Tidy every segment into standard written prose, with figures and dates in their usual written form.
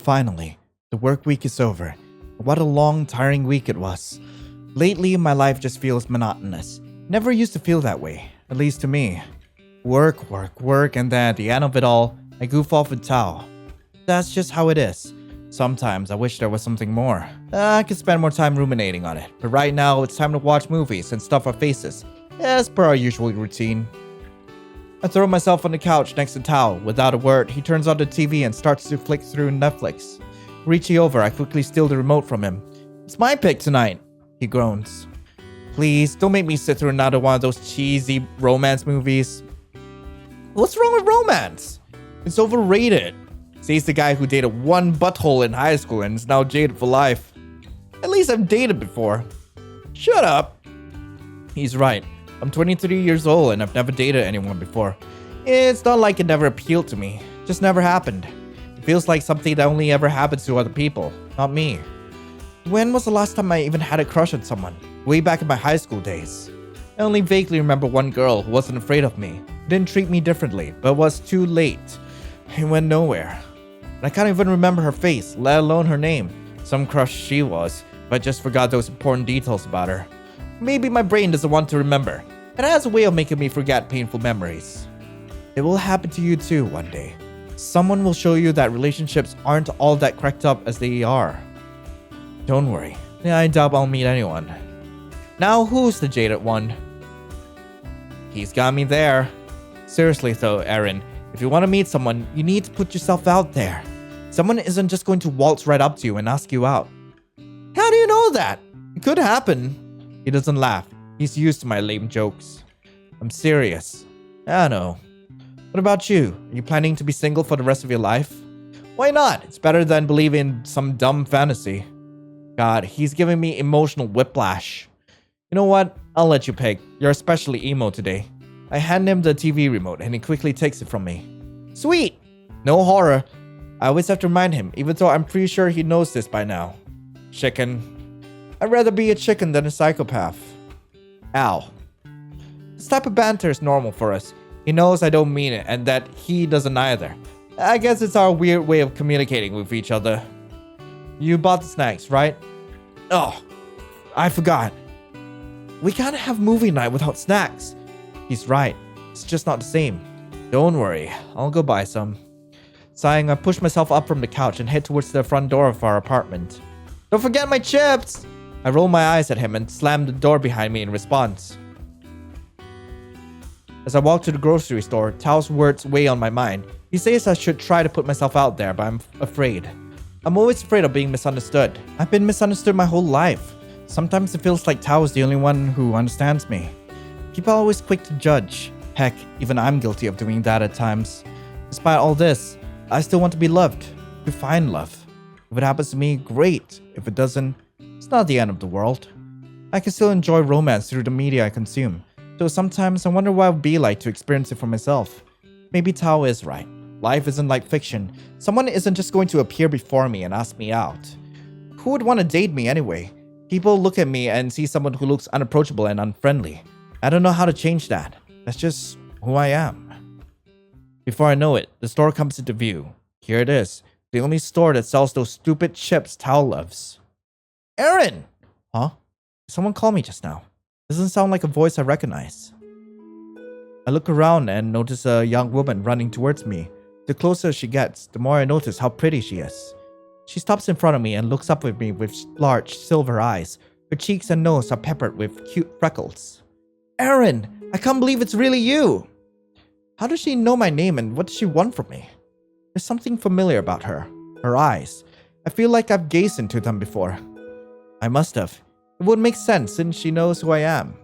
Finally, the work week is over. What a long, tiring week it was. Lately, my life just feels monotonous. Never used to feel that way, at least to me. Work, work, work, and then at the end of it all, I goof off with Tao. That's just how it is. Sometimes I wish there was something more. I could spend more time ruminating on it, but right now it's time to watch movies and stuff our faces, as per our usual routine. I throw myself on the couch next to Tao. Without a word, he turns on the TV and starts to flick through Netflix. Reaching over, I quickly steal the remote from him. "It's my pick tonight," he groans. "Please, don't make me sit through another one of those cheesy romance movies." "What's wrong with romance? It's overrated," says the guy who dated one butthole in high school and is now jaded for life. "At least I've dated before." "Shut up." He's right. I'm 23 years old and I've never dated anyone before. It's not like it never appealed to me. It just never happened. It feels like something that only ever happens to other people, not me. When was the last time I even had a crush on someone? Way back in my high school days. I only vaguely remember one girl who wasn't afraid of me, didn't treat me differently, but was too late. It went nowhere. And I can't even remember her face, let alone her name. Some crush she was, but I just forgot those important details about her. Maybe my brain doesn't want to remember. It has a way of making me forget painful memories. It will happen to you too one day. Someone will show you that relationships aren't all that cracked up as they are. Don't worry, I doubt I'll meet anyone. Now who's the jaded one? He's got me there. Seriously though, Aaron, if you want to meet someone, you need to put yourself out there. Someone isn't just going to waltz right up to you and ask you out. How do you know that? It could happen. He doesn't laugh. He's used to my lame jokes. I'm serious. I know. What about you? Are you planning to be single for the rest of your life? Why not? It's better than believing in some dumb fantasy. God, he's giving me emotional whiplash. You know what? I'll let you pick. You're especially emo today. I hand him the TV remote and he quickly takes it from me. Sweet! No horror. I always have to remind him, even though I'm pretty sure he knows this by now. Chicken. I'd rather be a chicken than a psychopath. Ow. This type of banter is normal for us. He knows I don't mean it and that he doesn't either. I guess it's our weird way of communicating with each other. You bought the snacks, right? Oh, I forgot. We can't have movie night without snacks. He's right. It's just not the same. Don't worry. I'll go buy some. Sighing, I push myself up from the couch and head towards the front door of our apartment. Don't forget my chips! I roll my eyes at him and slam the door behind me in response. As I walk to the grocery store, Tao's words weigh on my mind. He says I should try to put myself out there, but I'm afraid. I'm always afraid of being misunderstood. I've been misunderstood my whole life. Sometimes it feels like Tao is the only one who understands me. People are always quick to judge. Heck, even I'm guilty of doing that at times. Despite all this, I still want to be loved, to find love. If it happens to me, great. If it doesn't, it's not the end of the world. I can still enjoy romance through the media I consume, though sometimes I wonder what it would be like to experience it for myself. Maybe Tao is right. Life isn't like fiction. Someone isn't just going to appear before me and ask me out. Who would want to date me anyway? People look at me and see someone who looks unapproachable and unfriendly. I don't know how to change that. That's just who I am. Before I know it, the store comes into view. Here it is, the only store that sells those stupid chips Tao loves. Aaron! Huh? Someone called me just now. Doesn't sound like a voice I recognize. I look around and notice a young woman running towards me. The closer she gets, the more I notice how pretty she is. She stops in front of me and looks up at me with large silver eyes. Her cheeks and nose are peppered with cute freckles. Aaron! I can't believe it's really you! How does she know my name and what does she want from me? There's something familiar about her. Her eyes. I feel like I've gazed into them before. I must have. It would make sense since she knows who I am.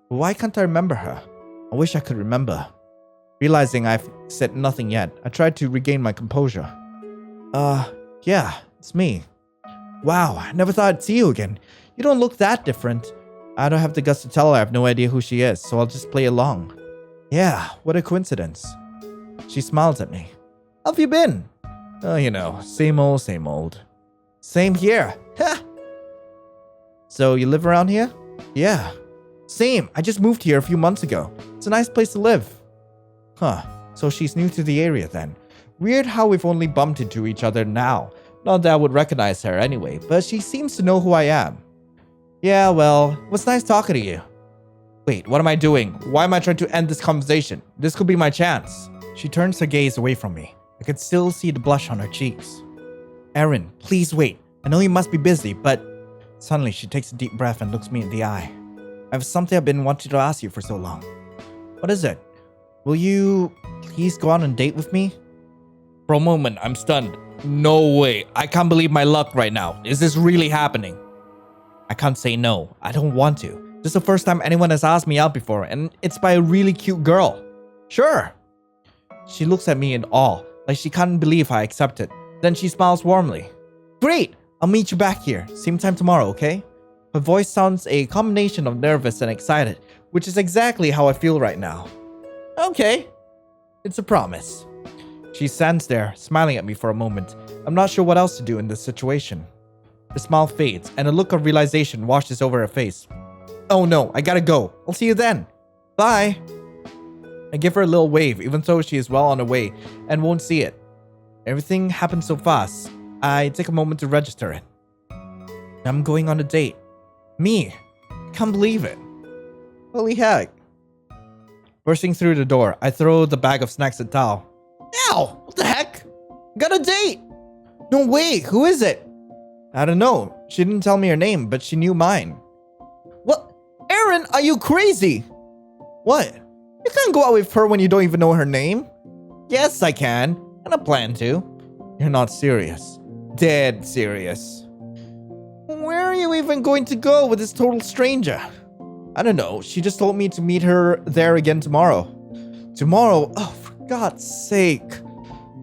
But why can't I remember her? I wish I could remember. Realizing I've said nothing yet, I tried to regain my composure. Yeah, it's me. Wow, I never thought I'd see you again. You don't look that different. I don't have the guts to tell her I have no idea who she is, so I'll just play along. Yeah, what a coincidence. She smiles at me. How have you been? Oh, you know, same old, same old. Same here. Ha! So, you live around here? Yeah. Same, I just moved here a few months ago. It's a nice place to live. Huh, so she's new to the area then. Weird how we've only bumped into each other now. Not that I would recognize her anyway, but she seems to know who I am. Yeah, well, it was nice talking to you. Wait, what am I doing? Why am I trying to end this conversation? This could be my chance. She turns her gaze away from me. I could still see the blush on her cheeks. Erin, please wait. I know you must be busy, but... Suddenly, she takes a deep breath and looks me in the eye. I have something I've been wanting to ask you for so long. What is it? Will you please go on a date with me? For a moment, I'm stunned. No way. I can't believe my luck right now. Is this really happening? I can't say no. I don't want to. This is the first time anyone has asked me out before, and it's by a really cute girl. Sure. She looks at me in awe, like she can't believe I accepted. Then she smiles warmly. Great! I'll meet you back here. Same time tomorrow, okay? Her voice sounds a combination of nervous and excited, which is exactly how I feel right now. Okay. It's a promise. She stands there, smiling at me for a moment. I'm not sure what else to do in this situation. The smile fades, and a look of realization washes over her face. Oh no, I gotta go. I'll see you then. Bye. I give her a little wave, even though she is well on her way and won't see it. Everything happened so fast. I take a moment to register it. I'm going on a date. Me. Can't believe it. Holy heck. Bursting through the door, I throw the bag of snacks at Tao. Ow! What the heck? Got a date! No way! Who is it? I don't know. She didn't tell me her name, but she knew mine. What? Erin, are you crazy? What? You can't go out with her when you don't even know her name. Yes, I can. And I plan to. You're not serious. Dead serious. Where are you even going to go with this total stranger? I don't know. She just told me to meet her there again tomorrow. Tomorrow? Oh, for God's sake.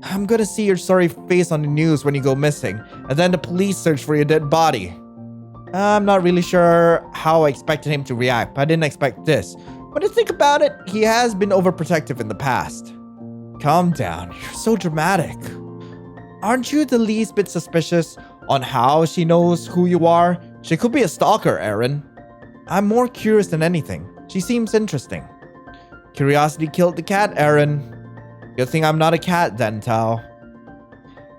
I'm gonna see your sorry face on the news when you go missing, and then the police search for your dead body. I'm not really sure how I expected him to react, but I didn't expect this. When I think about it, he has been overprotective in the past. Calm down. You're so dramatic. Aren't you the least bit suspicious on how she knows who you are? She could be a stalker, Erin. I'm more curious than anything. She seems interesting. Curiosity killed the cat, Erin. Good thing I'm not a cat then, Tao.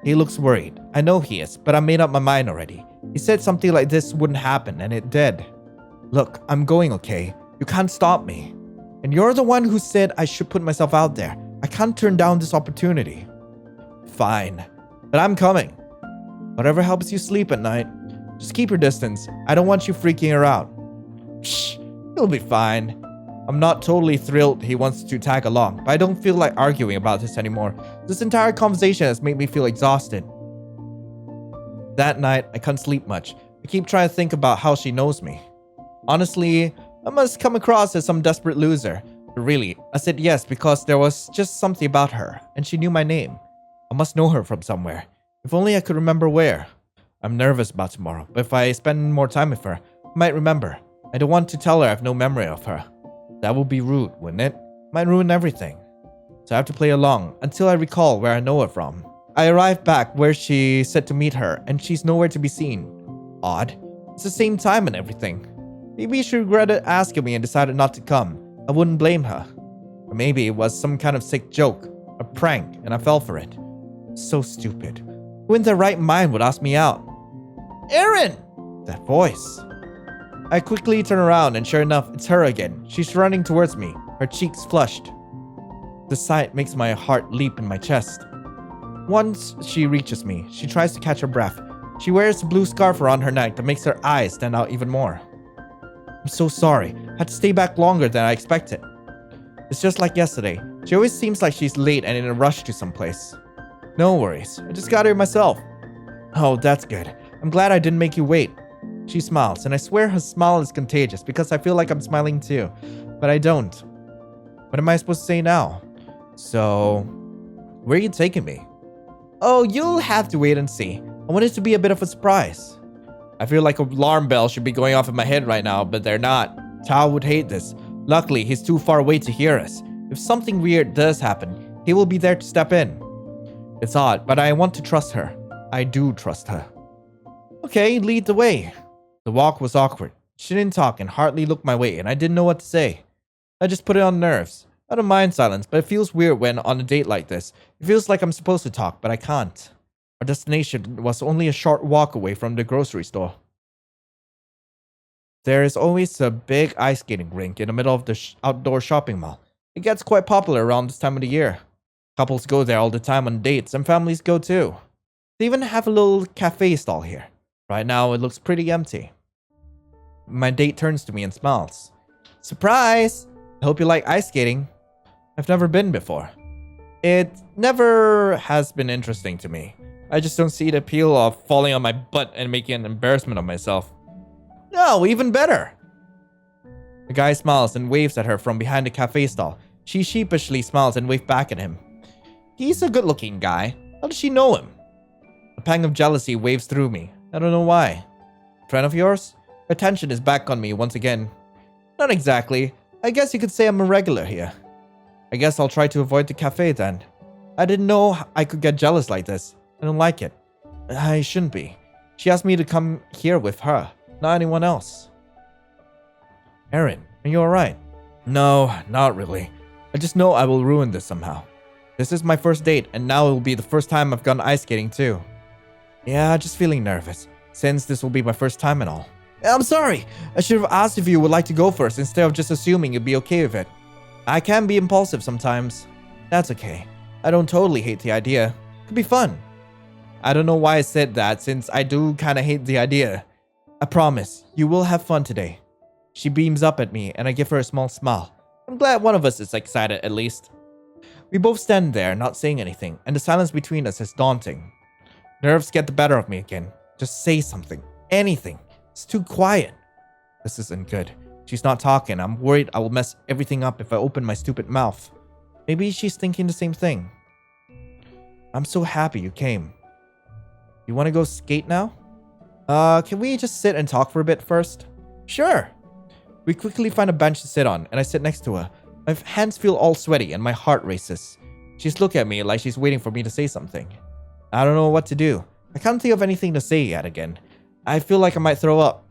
He looks worried. I know he is, but I made up my mind already. He said something like this wouldn't happen, and it did. Look, I'm going, okay? You can't stop me. And you're the one who said I should put myself out there. I can't turn down this opportunity. Fine. But I'm coming. Whatever helps you sleep at night. Just keep your distance. I don't want you freaking her out. Shh. He'll be fine. I'm not totally thrilled he wants to tag along, but I don't feel like arguing about this anymore. This entire conversation has made me feel exhausted. That night, I can't sleep much. I keep trying to think about how she knows me. Honestly, I must come across as some desperate loser. But really, I said yes because there was just something about her, and she knew my name. I must know her from somewhere. If only I could remember where. I'm nervous about tomorrow, but if I spend more time with her, I might remember. I don't want to tell her I have no memory of her. That would be rude, wouldn't it? Might ruin everything. So I have to play along until I recall where I know her from. I arrive back where she said to meet her, and she's nowhere to be seen. Odd. It's the same time and everything. Maybe she regretted asking me and decided not to come. I wouldn't blame her. Or maybe it was some kind of sick joke, a prank, and I fell for it. So stupid. Who in their right mind would ask me out? Erin! That voice. I quickly turn around and sure enough, it's her again. She's running towards me, her cheeks flushed. The sight makes my heart leap in my chest. Once she reaches me, she tries to catch her breath. She wears a blue scarf around her neck that makes her eyes stand out even more. I'm so sorry. I had to stay back longer than I expected. It's just like yesterday. She always seems like she's late and in a rush to someplace. No worries. I just got here myself. Oh, that's good. I'm glad I didn't make you wait. She smiles, and I swear her smile is contagious because I feel like I'm smiling too. But I don't. What am I supposed to say now? So, where are you taking me? Oh, you'll have to wait and see. I want it to be a bit of a surprise. I feel like an alarm bell should be going off in my head right now, but they're not. Tao would hate this. Luckily, he's too far away to hear us. If something weird does happen, he will be there to step in. It's odd, but I want to trust her. I do trust her. Okay, lead the way. The walk was awkward. She didn't talk and hardly looked my way, and I didn't know what to say. I just put it on nerves. I don't mind silence, but it feels weird when on a date like this. It feels like I'm supposed to talk, but I can't. Our destination was only a short walk away from the grocery store. There is always a big ice skating rink in the middle of the outdoor shopping mall. It gets quite popular around this time of the year. Couples go there all the time on dates, and families go too. They even have a little cafe stall here. Right now, it looks pretty empty. My date turns to me and smiles. Surprise! I hope you like ice skating. I've never been before. It never has been interesting to me. I just don't see the appeal of falling on my butt and making an embarrassment of myself. No, even better. The guy smiles and waves at her from behind the cafe stall. She sheepishly smiles and waves back at him. He's a good-looking guy. How does she know him? A pang of jealousy waves through me. I don't know why. Friend of yours? Her attention is back on me once again. Not exactly. I guess you could say I'm a regular here. I guess I'll try to avoid the cafe then. I didn't know I could get jealous like this. I don't like it. I shouldn't be. She asked me to come here with her, not anyone else. Erin, are you alright? No, not really. I just know I will ruin this somehow. This is my first date, and now it will be the first time I've gone ice skating too. Yeah, just feeling nervous, since this will be my first time and all. I'm sorry. I should have asked if you would like to go first instead of just assuming you'd be okay with it. I can be impulsive sometimes. That's okay. I don't totally hate the idea. Could be fun. I don't know why I said that since I do kind of hate the idea. I promise, you will have fun today. She beams up at me and I give her a small smile. I'm glad one of us is excited at least. We both stand there, not saying anything, and the silence between us is daunting. Nerves get the better of me again. Just say something. Anything. It's too quiet. This isn't good. She's not talking. I'm worried I will mess everything up if I open my stupid mouth. Maybe she's thinking the same thing. I'm so happy you came. You want to go skate now? Can we just sit and talk for a bit first? Sure. We quickly find a bench to sit on, and I sit next to her. My hands feel all sweaty and my heart races. She's looking at me like she's waiting for me to say something. I don't know what to do. I can't think of anything to say yet again. I feel like I might throw up.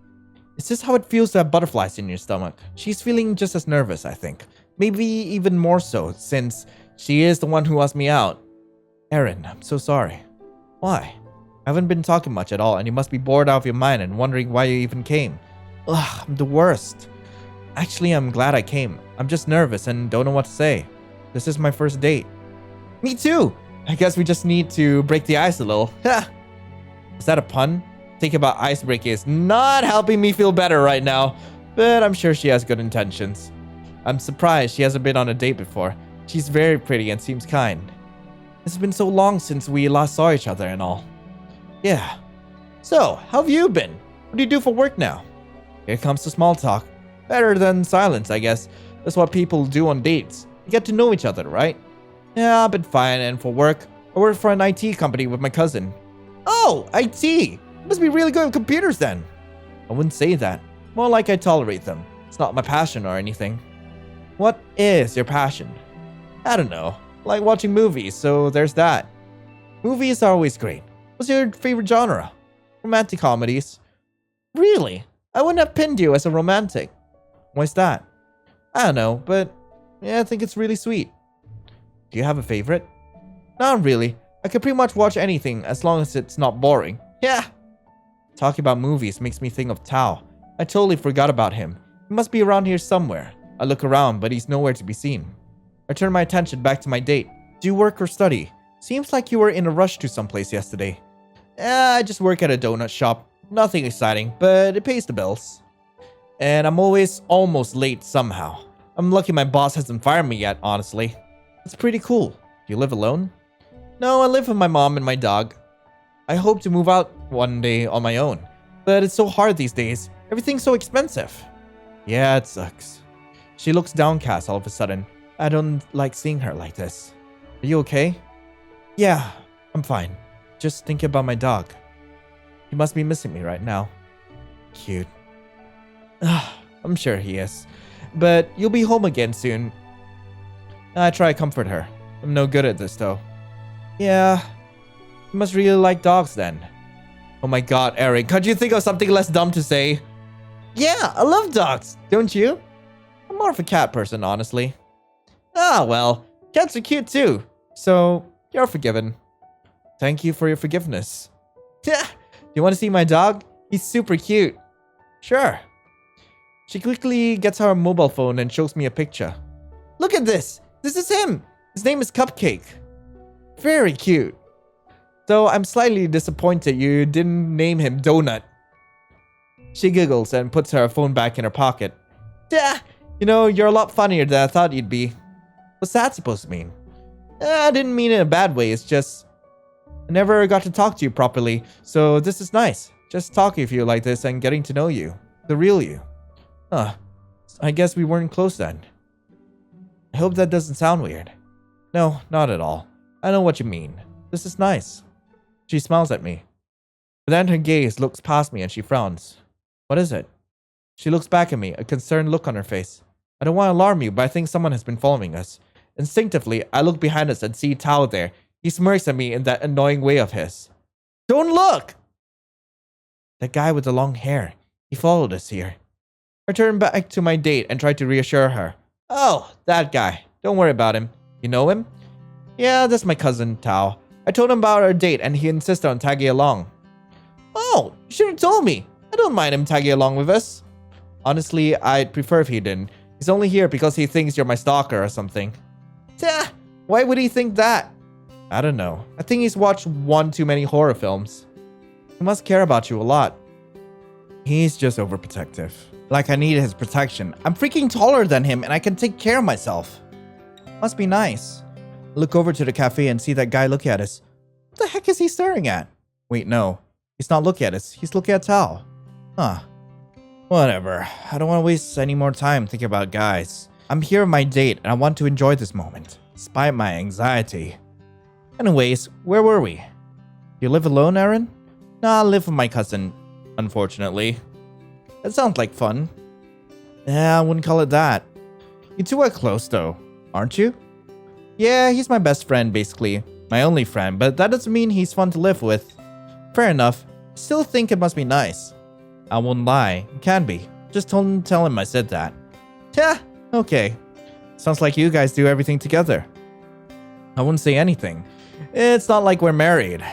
Is this how it feels to have butterflies in your stomach? She's feeling just as nervous, I think. Maybe even more so, since she is the one who asked me out. Erin, I'm so sorry. Why? I haven't been talking much at all, and you must be bored out of your mind and wondering why you even came. Ugh, I'm the worst. Actually, I'm glad I came. I'm just nervous and don't know what to say. This is my first date. Me too! I guess we just need to break the ice a little. Ha! Is that a pun? Thinking about ice breaking is not helping me feel better right now, but I'm sure she has good intentions. I'm surprised she hasn't been on a date before. She's very pretty and seems kind. It's been so long since we last saw each other and all. Yeah. So, how have you been? What do you do for work now? Here comes the small talk. Better than silence, I guess. That's what people do on dates. You get to know each other, right? Yeah, I've been fine, and for work, I work for an IT company with my cousin. Oh, IT! You must be really good with computers then. I wouldn't say that. More like I tolerate them. It's not my passion or anything. What is your passion? I don't know. Like watching movies, so there's that. Movies are always great. What's your favorite genre? Romantic comedies. Really? I wouldn't have pinned you as a romantic. Why's that? I don't know, but yeah, I think it's really sweet. Do you have a favorite? Not really. I can pretty much watch anything as long as it's not boring. Yeah. Talking about movies makes me think of Tao. I totally forgot about him. He must be around here somewhere. I look around, but he's nowhere to be seen. I turn my attention back to my date. Do you work or study? Seems like you were in a rush to someplace yesterday. I just work at a donut shop. Nothing exciting, but it pays the bills. And I'm always almost late somehow. I'm lucky my boss hasn't fired me yet, honestly. It's pretty cool. Do you live alone? No, I live with my mom and my dog. I hope to move out one day on my own. But it's so hard these days. Everything's so expensive. Yeah, it sucks. She looks downcast all of a sudden. I don't like seeing her like this. Are you okay? Yeah, I'm fine. Just thinking about my dog. He must be missing me right now. Cute. I'm sure he is. But you'll be home again soon. I try to comfort her. I'm no good at this though. Yeah, you must really like dogs then. Oh my god, Eric, can't you think of something less dumb to say? Yeah, I love dogs, don't you? I'm more of a cat person, honestly. Ah, well, cats are cute too. So, you're forgiven. Thank you for your forgiveness. Do you want to see my dog? He's super cute. Sure. She quickly gets her mobile phone and shows me a picture. Look at this. This is him. His name is Cupcake. Very cute. Though I'm slightly disappointed you didn't name him Donut. She giggles and puts her phone back in her pocket. You know, you're a lot funnier than I thought you'd be. What's that supposed to mean? I didn't mean it in a bad way. It's just I never got to talk to you properly, so this is nice. Just talking to you like this and getting to know you. The real you. I guess we weren't close then. I hope that doesn't sound weird. No, not at all. I know what you mean. This is nice. She smiles at me. But then her gaze looks past me and she frowns. What is it? She looks back at me, a concerned look on her face. I don't want to alarm you, but I think someone has been following us. Instinctively, I look behind us and see Tao there. He smirks at me in that annoying way of his. Don't look! That guy with the long hair. He followed us here. I turn back to my date and try to reassure her. Oh, that guy. Don't worry about him. You know him? Yeah, that's my cousin, Tao. I told him about our date and he insisted on tagging along. Oh, you should have told me. I don't mind him tagging along with us. Honestly, I'd prefer if he didn't. He's only here because he thinks you're my stalker or something. Why would he think that? I don't know. I think he's watched one too many horror films. He must care about you a lot. He's just overprotective. Like I need his protection. I'm freaking taller than him and I can take care of myself. Must be nice. Look over to the cafe and see that guy look at us. What the heck is he staring at? Wait, no. He's not looking at us. He's looking at Tao. Whatever. I don't want to waste any more time thinking about guys. I'm here with my date and I want to enjoy this moment, despite my anxiety. Anyways, where were we? You live alone, Aaron? Nah, I live with my cousin, unfortunately. That sounds like fun. Yeah, I wouldn't call it that. You two are close though, aren't you? Yeah, he's my best friend basically. My only friend, but that doesn't mean he's fun to live with. Fair enough. Still think it must be nice. I won't lie, it can be. Just tell him I said that. Okay. Sounds like you guys do everything together. I wouldn't say anything. It's not like we're married.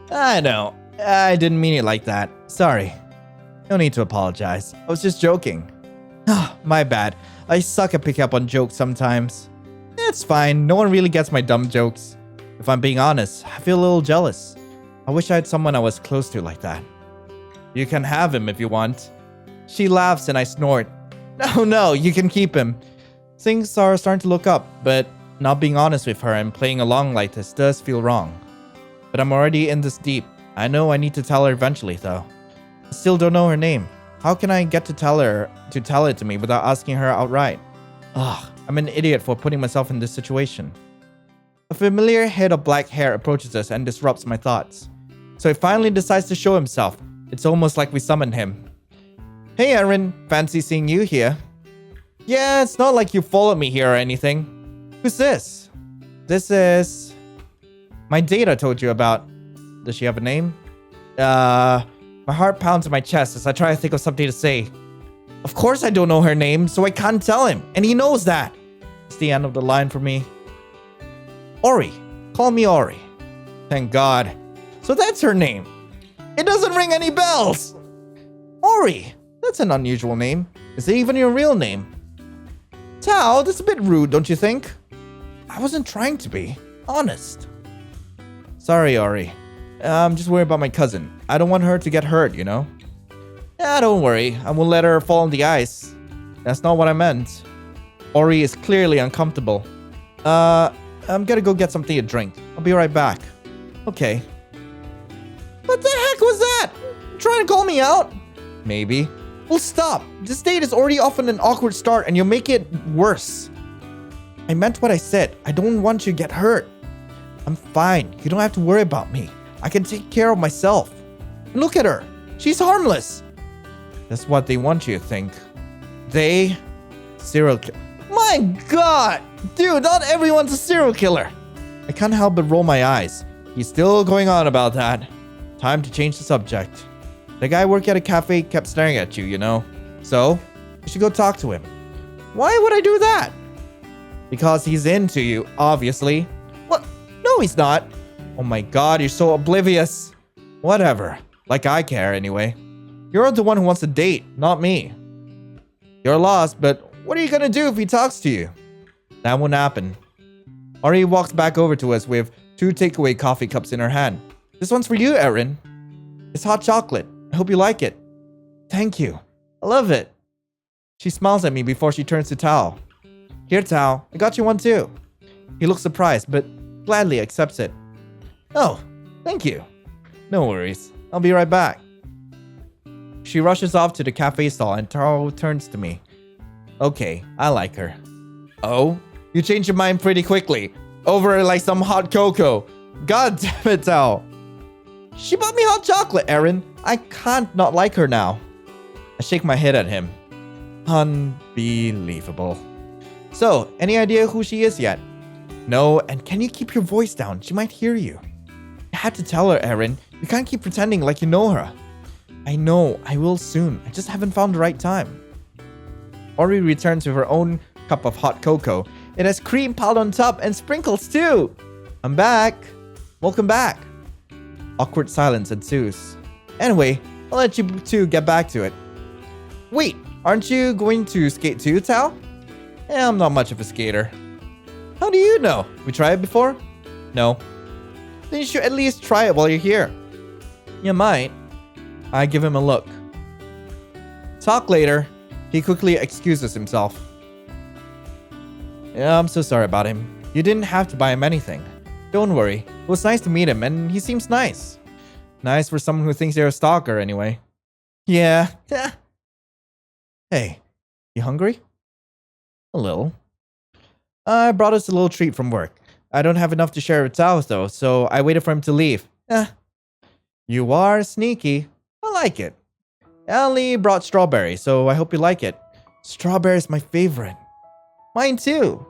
I know. I didn't mean it like that. Sorry. No need to apologize. I was just joking. My bad. I suck at picking up on jokes sometimes. It's fine. No one really gets my dumb jokes. If I'm being honest, I feel a little jealous. I wish I had someone I was close to like that. You can have him if you want. She laughs and I snort. No, you can keep him. Things are starting to look up, but not being honest with her and playing along like this does feel wrong. But I'm already in this deep. I know I need to tell her eventually though. I still don't know her name. How can I get to tell it to me without asking her outright? I'm an idiot for putting myself in this situation. A familiar head of black hair approaches us and disrupts my thoughts. So he finally decides to show himself. It's almost like we summoned him. Hey Aaron, fancy seeing you here. Yeah, it's not like you followed me here or anything. Who's this? This is my date I told you about. Does she have a name? My heart pounds in my chest as I try to think of something to say. Of course I don't know her name, so I can't tell him, and he knows that. It's the end of the line for me. Ori. Call me Ori. Thank God. So that's her name. It doesn't ring any bells. Ori. That's an unusual name. Is it even your real name? Tao, that's a bit rude, don't you think? I wasn't trying to be. Honest. Sorry, Ori. I'm just worried about my cousin. I don't want her to get hurt, you know? Don't worry. I won't let her fall on the ice. That's not what I meant. Ori is clearly uncomfortable. I'm gonna go get something to drink. I'll be right back. Okay. What the heck was that? You trying to call me out? Maybe. Well, stop. This date is already off on an awkward start and you'll make it worse. I meant what I said. I don't want you to get hurt. I'm fine. You don't have to worry about me. I can take care of myself. Look at her. She's harmless. That's what they want you to think. They? Serial killer. My God! Dude, not everyone's a serial killer. I can't help but roll my eyes. He's still going on about that. Time to change the subject. The guy working at a cafe kept staring at you, you know? So, you should go talk to him. Why would I do that? Because he's into you, obviously. What? No, he's not. Oh my god, you're so oblivious. Whatever. Like I care anyway. You're the one who wants to date, not me. You're lost, but what are you gonna do if he talks to you? That won't happen. Ori walks back over to us with 2 takeaway coffee cups in her hand. This one's for you, Erin. It's hot chocolate. I hope you like it. Thank you. I love it. She smiles at me before she turns to Tao. Here, Tao. I got you one too. He looks surprised, but gladly accepts it. Oh, thank you. No worries. I'll be right back. She rushes off to the cafe stall and Tao turns to me. Okay, I like her. Oh? You changed your mind pretty quickly. Over like some hot cocoa. God damn it, Tao. She bought me hot chocolate, Erin. I can't not like her now. I shake my head at him. Unbelievable. So, any idea who she is yet? No, and can you keep your voice down? She might hear you. I had to tell her, Erin. You can't keep pretending like you know her. I know, I will soon. I just haven't found the right time. Ori returns with her own cup of hot cocoa. It has cream piled on top and sprinkles too. I'm back. Welcome back. Awkward silence ensues. Anyway, I'll let you two get back to it. Wait, aren't you going to skate too, Tao? I'm not much of a skater. How do you know? We tried it before? No. Then you should at least try it while you're here. You might. I give him a look. Talk later. He quickly excuses himself. Yeah, I'm so sorry about him. You didn't have to buy him anything. Don't worry. It was nice to meet him and he seems nice. Nice for someone who thinks you're a stalker anyway. Yeah. Hey, you hungry? A little. I brought us a little treat from work. I don't have enough to share with Tao though, so I waited for him to leave. You are sneaky. I like it. Ellie brought strawberry, so I hope you like it. Strawberry is my favorite. Mine too.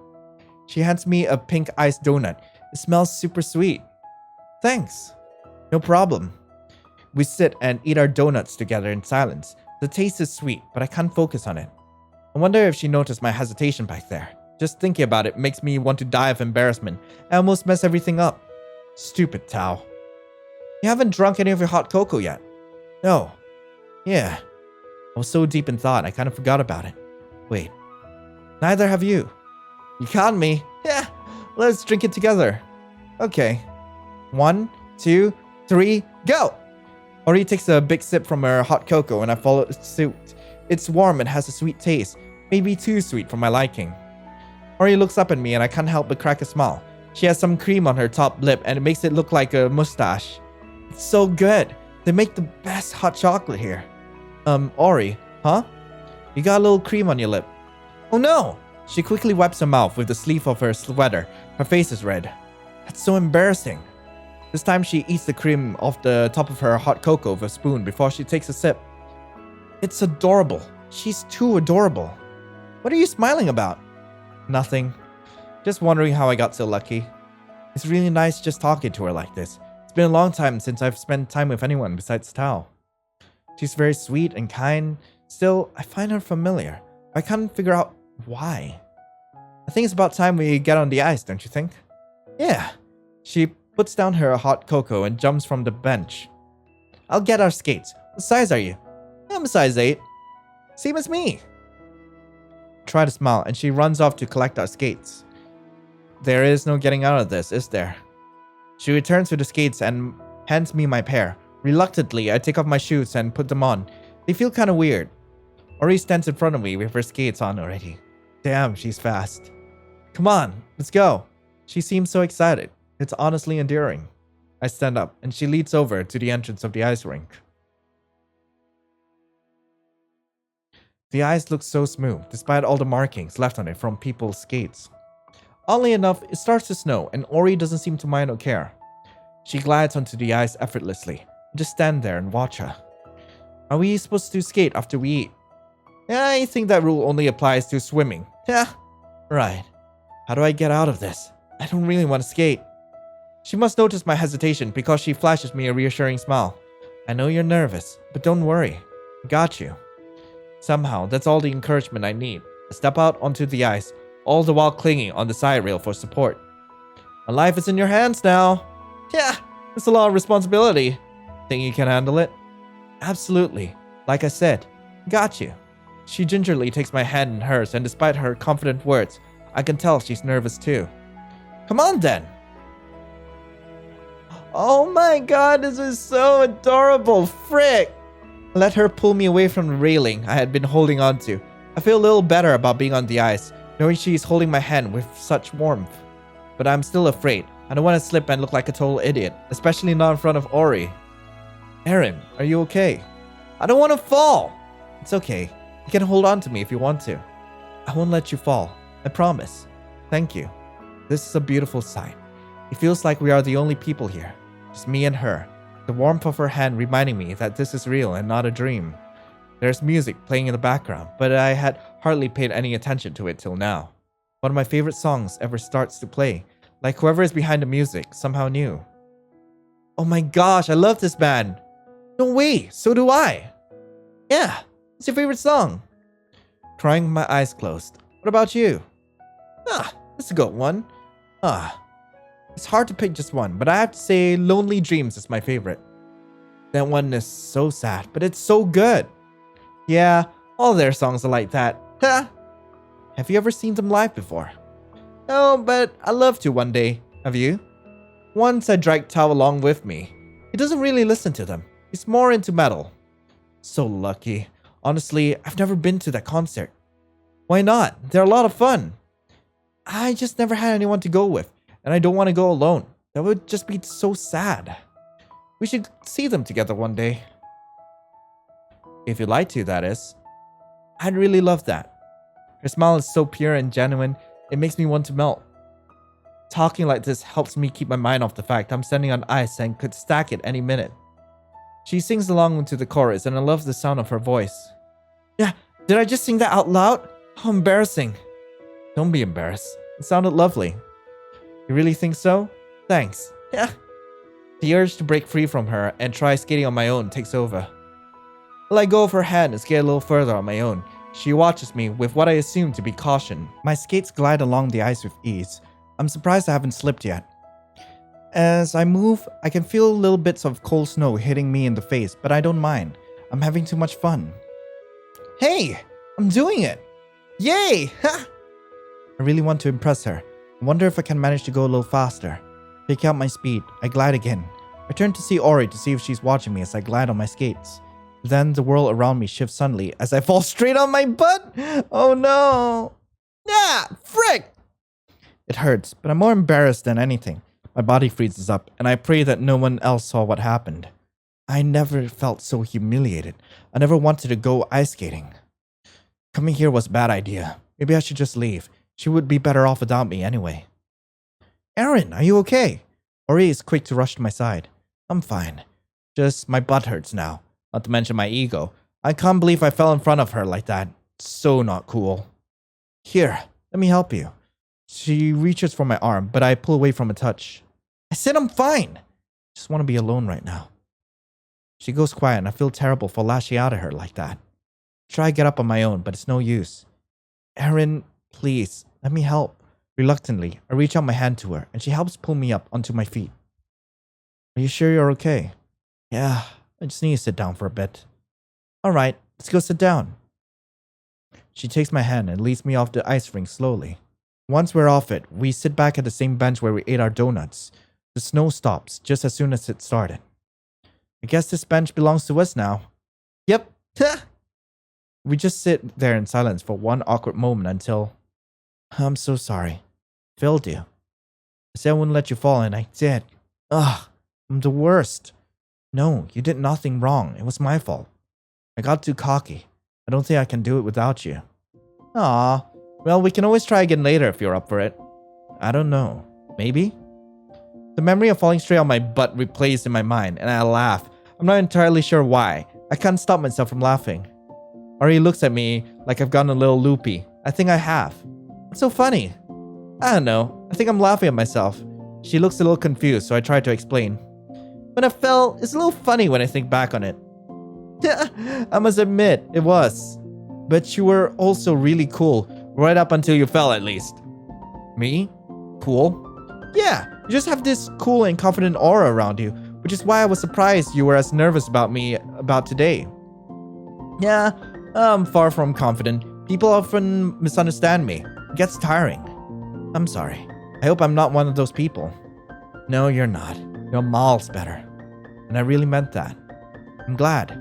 She hands me a pink iced donut. It smells super sweet. Thanks. No problem. We sit and eat our donuts together in silence. The taste is sweet, but I can't focus on it. I wonder if she noticed my hesitation back there. Just thinking about it makes me want to die of embarrassment. I almost mess everything up. Stupid Tao. You haven't drunk any of your hot cocoa yet. No. Yeah. I was so deep in thought, I kind of forgot about it. Wait. Neither have you. You caught me. Yeah. Let's drink it together. Okay. 1, 2, 3, go! Ori takes a big sip from her hot cocoa and I follow suit. It's warm and has a sweet taste. Maybe too sweet for my liking. Ori looks up at me and I can't help but crack a smile. She has some cream on her top lip and it makes it look like a mustache. It's so good. They make the best hot chocolate here. Ori, huh? You got a little cream on your lip. Oh no! She quickly wipes her mouth with the sleeve of her sweater. Her face is red. That's so embarrassing. This time she eats the cream off the top of her hot cocoa with a spoon before she takes a sip. It's adorable. She's too adorable. What are you smiling about? Nothing. Just wondering how I got so lucky. It's really nice just talking to her like this. It's been a long time since I've spent time with anyone besides Tao. She's very sweet and kind. Still, I find her familiar. I can't figure out why. I think it's about time we get on the ice, don't you think? Yeah. She puts down her hot cocoa and jumps from the bench. I'll get our skates. What size are you? I'm a size 8. Same as me. Try to smile and she runs off to collect our skates. There is no getting out of this, is there? She returns with the skates and hands me my pair. Reluctantly, I take off my shoes and put them on. They feel kind of weird. Ori stands in front of me with her skates on already. Damn, she's fast. Come on, let's go. She seems so excited. It's honestly endearing. I stand up and she leads over to the entrance of the ice rink. The ice looks so smooth, despite all the markings left on it from people's skates. Oddly enough, it starts to snow, and Ori doesn't seem to mind or care. She glides onto the ice effortlessly. I just stand there and watch her. Are we supposed to skate after we eat? I think that rule only applies to swimming. Yeah, right. How do I get out of this? I don't really want to skate. She must notice my hesitation because she flashes me a reassuring smile. I know you're nervous, but don't worry. I got you. Somehow, that's all the encouragement I need. I step out onto the ice, all the while clinging on the side rail for support. My life is in your hands now. Yeah, it's a lot of responsibility. Think you can handle it? Absolutely. Like I said, got you. She gingerly takes my hand in hers, and despite her confident words, I can tell she's nervous too. Come on then. Oh my god, this is so adorable. Frick. Let her pull me away from the railing I had been holding on to. I feel a little better about being on the ice, knowing she's holding my hand with such warmth. But I'm still afraid. I don't want to slip and look like a total idiot, especially not in front of Ori. Aaron, are you okay? I don't want to fall. It's okay. You can hold on to me if you want to. I won't let you fall. I promise. Thank you. This is a beautiful sight. It feels like we are the only people here. Just me and her. The warmth of her hand reminding me that this is real and not a dream. There's music playing in the background, but I had hardly paid any attention to it till now. One of my favorite songs ever starts to play, like whoever is behind the music somehow knew. Oh my gosh, I love this band. No way, so do I. Yeah, it's your favorite song. Crying with my eyes closed. What about you? That's a good one. It's hard to pick just one, but I have to say Lonely Dreams is my favorite. That one is so sad, but it's so good. Yeah, all their songs are like that. Have you ever seen them live before? No, but I'd love to one day. Have you? Once I dragged Tao along with me. He doesn't really listen to them. He's more into metal. So lucky. Honestly, I've never been to that concert. Why not? They're a lot of fun. I just never had anyone to go with, and I don't want to go alone. That would just be so sad. We should see them together one day. If you'd like to, that is. I'd really love that. Her smile is so pure and genuine, it makes me want to melt. Talking like this helps me keep my mind off the fact I'm standing on ice and could stack it any minute. She sings along to the chorus, and I love the sound of her voice. Yeah, did I just sing that out loud? How embarrassing. Don't be embarrassed. It sounded lovely. You really think so? Thanks. Yeah. The urge to break free from her and try skating on my own takes over. I let go of her hand and skate a little further on my own. She watches me with what I assume to be caution. My skates glide along the ice with ease. I'm surprised I haven't slipped yet. As I move, I can feel little bits of cold snow hitting me in the face, but I don't mind. I'm having too much fun. Hey, I'm doing it! Yay! Ha! I really want to impress her. I wonder if I can manage to go a little faster. Pick out my speed. I glide again. I turn to see Ori to see if she's watching me as I glide on my skates. Then the world around me shifts suddenly as I fall straight on my butt. Oh no! Yeah, frick! It hurts, but I'm more embarrassed than anything. My body freezes up, and I pray that no one else saw what happened. I never felt so humiliated. I never wanted to go ice skating. Coming here was a bad idea. Maybe I should just leave. She would be better off without me anyway. Aaron, are you okay? Ori is quick to rush to my side. I'm fine. Just my butt hurts now. Not to mention my ego. I can't believe I fell in front of her like that. So not cool. Here, let me help you. She reaches for my arm, but I pull away from a touch. I said I'm fine. Just want to be alone right now. She goes quiet and I feel terrible for lashing out at her like that. I try to get up on my own, but it's no use. Aaron, please, let me help. Reluctantly, I reach out my hand to her and she helps pull me up onto my feet. Are you sure you're okay? Yeah, I just need to sit down for a bit. Alright, let's go sit down. She takes my hand and leads me off the ice rink slowly. Once we're off it, we sit back at the same bench where we ate our donuts. The snow stops just as soon as it started. I guess this bench belongs to us now. Yep. We just sit there in silence for one awkward moment until... I'm so sorry. Failed you. I said I wouldn't let you fall and I did. Ugh, I'm the worst. No, you did nothing wrong. It was my fault. I got too cocky. I don't think I can do it without you. Aw. Well, we can always try again later if you're up for it. I don't know. Maybe? The memory of falling straight on my butt replays in my mind, and I laugh. I'm not entirely sure why. I can't stop myself from laughing. Ari looks at me like I've gotten a little loopy. I think I have. What's so funny? I don't know. I think I'm laughing at myself. She looks a little confused, so I try to explain. When I fell, it's a little funny when I think back on it. I must admit, it was. But you were also really cool. Right up until you fell, at least. Me? Cool? Yeah, You just have this cool and confident aura around you, which is why I was surprised you were as nervous about me about today. Yeah, I'm far from confident. People often misunderstand me. It gets tiring. I'm sorry. I hope I'm not one of those people. No, you're not. You're miles better. And I really meant that. I'm glad.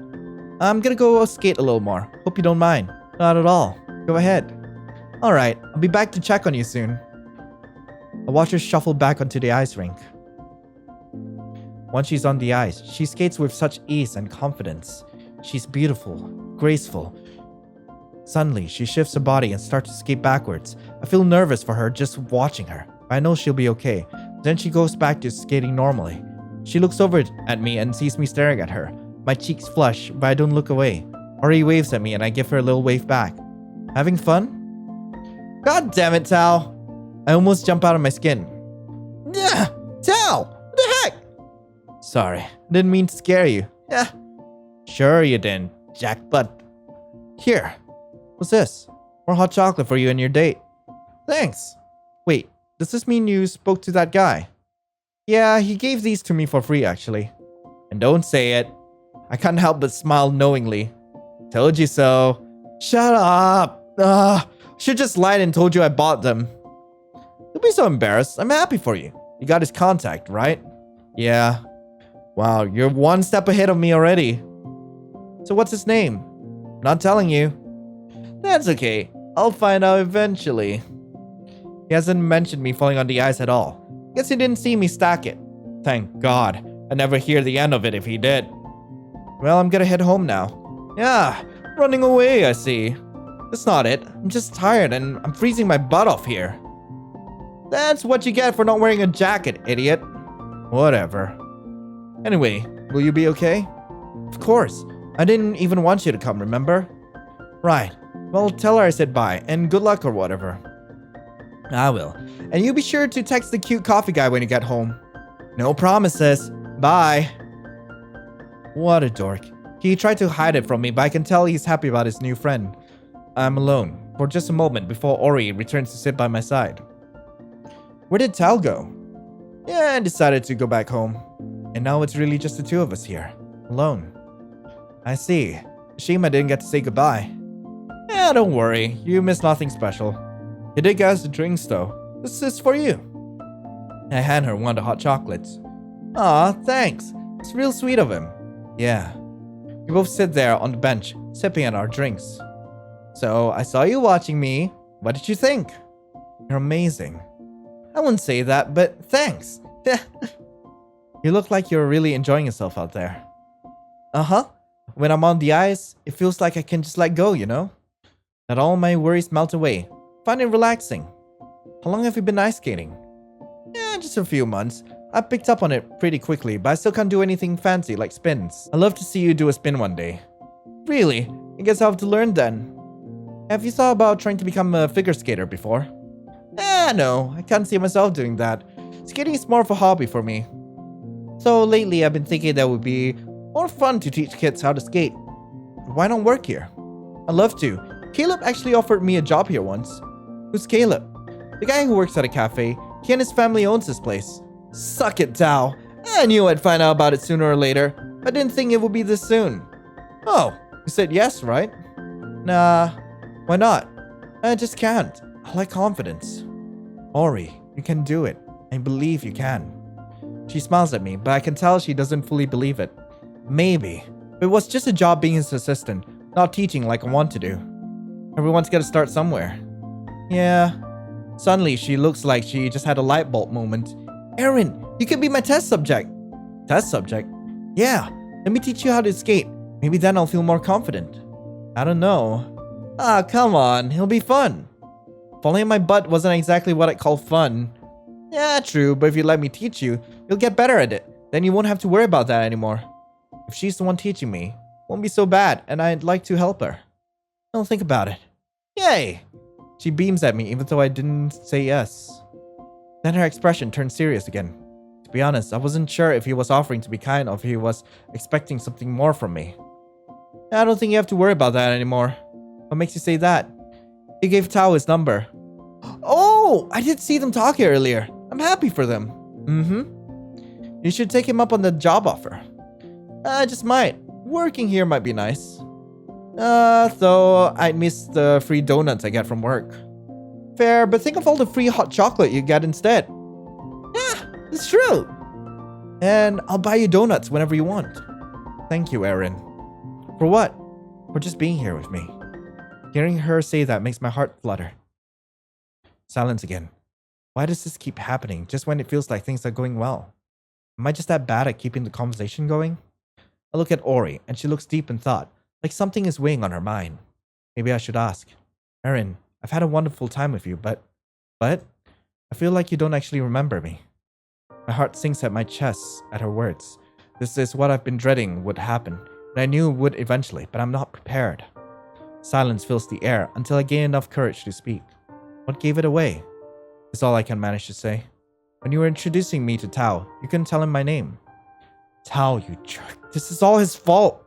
I'm gonna go skate a little more. Hope you don't mind. Not at all. Go ahead. Alright, I'll be back to check on you soon. I watch her shuffle back onto the ice rink. Once she's on the ice, she skates with such ease and confidence. She's beautiful, graceful. Suddenly, she shifts her body and starts to skate backwards. I feel nervous for her just watching her, but I know she'll be okay. Then she goes back to skating normally. She looks over at me and sees me staring at her. My cheeks flush, but I don't look away. Ori waves at me and I give her a little wave back. Having fun? God damn it, Tao. I almost jump out of my skin. Yeah, Tao! What the heck? Sorry, I didn't mean to scare you. Yeah. Sure you didn't, jackbutt. Here. What's this? More hot chocolate for you and your date. Thanks. Wait, does this mean you spoke to that guy? Yeah, he gave these to me for free actually. And don't say it. I can't help but smile knowingly. Told you so. Shut up. Should just lied and told you I bought them. Don't be so embarrassed. I'm happy for you. You got his contact, right? Yeah. Wow, you're one step ahead of me already. So what's his name? Not telling you. That's okay. I'll find out eventually. He hasn't mentioned me falling on the ice at all. Guess he didn't see me stack it. Thank God. I'd never hear the end of it if he did. Well, I'm gonna head home now. Yeah, running away, I see. That's not it. I'm just tired and I'm freezing my butt off here. That's what you get for not wearing a jacket, idiot. Whatever. Anyway, will you be okay? Of course. I didn't even want you to come, remember? Right. Well, tell her I said bye and good luck or whatever. I will. And you be sure to text the cute coffee guy when you get home. No promises. Bye. What a dork. He tried to hide it from me, but I can tell he's happy about his new friend. I'm alone for just a moment before Ori returns to sit by my side. Where did Tal go? Yeah, I decided to go back home. And now it's really just the two of us here. Alone. I see. Shame I didn't get to say goodbye. Yeah, don't worry. You missed nothing special. You did get us the drinks though. This is for you. I hand her one of the hot chocolates. Aw, thanks. It's real sweet of him. Yeah. We both sit there on the bench, sipping at our drinks. So, I saw you watching me. What did you think? You're amazing. I wouldn't say that, but thanks. You look like you're really enjoying yourself out there. Uh-huh. When I'm on the ice, it feels like I can just let go, you know? That all my worries melt away. Find it relaxing. How long have you been ice skating? Yeah, just a few months. I picked up on it pretty quickly, but I still can't do anything fancy like spins. I'd love to see you do a spin one day. Really? I guess I'll have to learn then. Have you thought about trying to become a figure skater before? No, I can't see myself doing that. Skating is more of a hobby for me. So lately I've been thinking that would be more fun to teach kids how to skate. Why not work here? I'd love to. Caleb actually offered me a job here once. Who's Caleb? The guy who works at a cafe. He and his family owns this place. Suck it, Tao. I knew I'd find out about it sooner or later. I didn't think it would be this soon. Oh, you said yes, right? Nah, why not? I just can't. I lack confidence. Ori, you can do it. I believe you can. She smiles at me, but I can tell she doesn't fully believe it. Maybe. But it was just a job being his assistant, not teaching like I want to do. Everyone's gotta start somewhere. Yeah. Suddenly, she looks like she just had a light bulb moment. Aaron, you can be my test subject. Test subject? Yeah. Let me teach you how to skate. Maybe then I'll feel more confident. I don't know. Ah, come on. It'll be fun. Falling on my butt wasn't exactly what I'd call fun. Yeah, true, but if you let me teach you, you'll get better at it. Then you won't have to worry about that anymore. If she's the one teaching me, it won't be so bad, and I'd like to help her. Don't think about it. Yay! She beams at me even though I didn't say yes. Then her expression turned serious again. To be honest, I wasn't sure if he was offering to be kind or if he was expecting something more from me. I don't think you have to worry about that anymore. What makes you say that? He gave Tao his number. Oh, I did see them talk earlier. I'm happy for them. Mm-hmm. You should take him up on the job offer. I just might. Working here might be nice. Though I'd miss the free donuts I get from work. Fair, but think of all the free hot chocolate you get instead. Yeah, it's true. And I'll buy you donuts whenever you want. Thank you, Erin. For what? For just being here with me. Hearing her say that makes my heart flutter. Silence again. Why does this keep happening just when it feels like things are going well? Am I just that bad at keeping the conversation going? I look at Ori, and she looks deep in thought, like something is weighing on her mind. Maybe I should ask. Erin, I've had a wonderful time with you, but I feel like you don't actually remember me. My heart sinks at my chest at her words. This is what I've been dreading would happen, and I knew it would eventually, but I'm not prepared. Silence fills the air until I gain enough courage to speak. What gave it away? Is all I can manage to say. When you were introducing me to Tao, you couldn't tell him my name. Tao, you jerk. This is all his fault.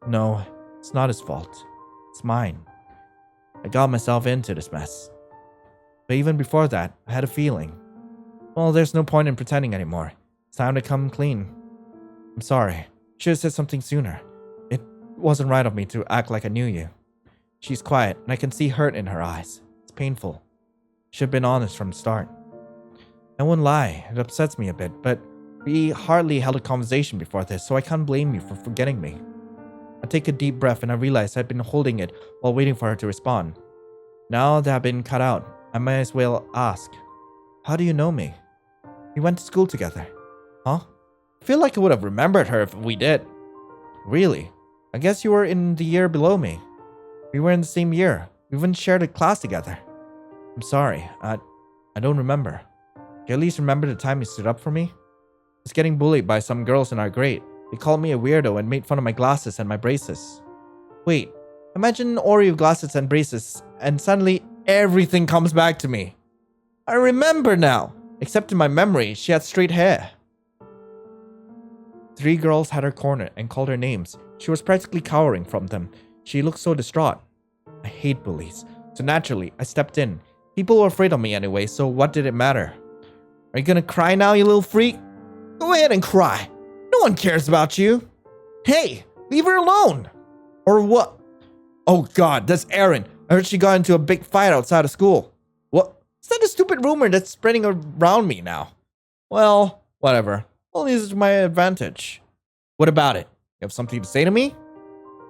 No, it's not his fault. It's mine. I got myself into this mess. But even before that, I had a feeling. Well, there's no point in pretending anymore. It's time to come clean. I'm sorry. Should have said something sooner. It wasn't right of me to act like I knew you. She's quiet, and I can see hurt in her eyes. It's painful. Should have been honest from the start. I won't lie, it upsets me a bit, but we hardly held a conversation before this, so I can't blame you for forgetting me. I take a deep breath and I realize I'd been holding it while waiting for her to respond. Now that I've been cut out, I might as well ask. How do you know me? We went to school together. Huh? I feel like I would have remembered her if we did. Really? I guess you were in the year below me. We were in the same year. We even shared a class together. I'm sorry. I don't remember. You at least remember the time you stood up for me? I was getting bullied by some girls in our grade. They called me a weirdo and made fun of my glasses and my braces. Wait, imagine an Ori of glasses and braces, and suddenly everything comes back to me. I remember now. Except in my memory, she had straight hair. 3 girls had her cornered and called her names. She was practically cowering from them. She looked so distraught. I hate bullies, so naturally, I stepped in. People were afraid of me anyway, so what did it matter? Are you gonna cry now, you little freak? Go ahead and cry. No one cares about you. Hey, leave her alone. Or what? Oh god, that's Erin. I heard she got into a big fight outside of school. What? Is that a stupid rumor that's spreading around me now? Well, whatever. Only this is my advantage. What about it? You have something to say to me?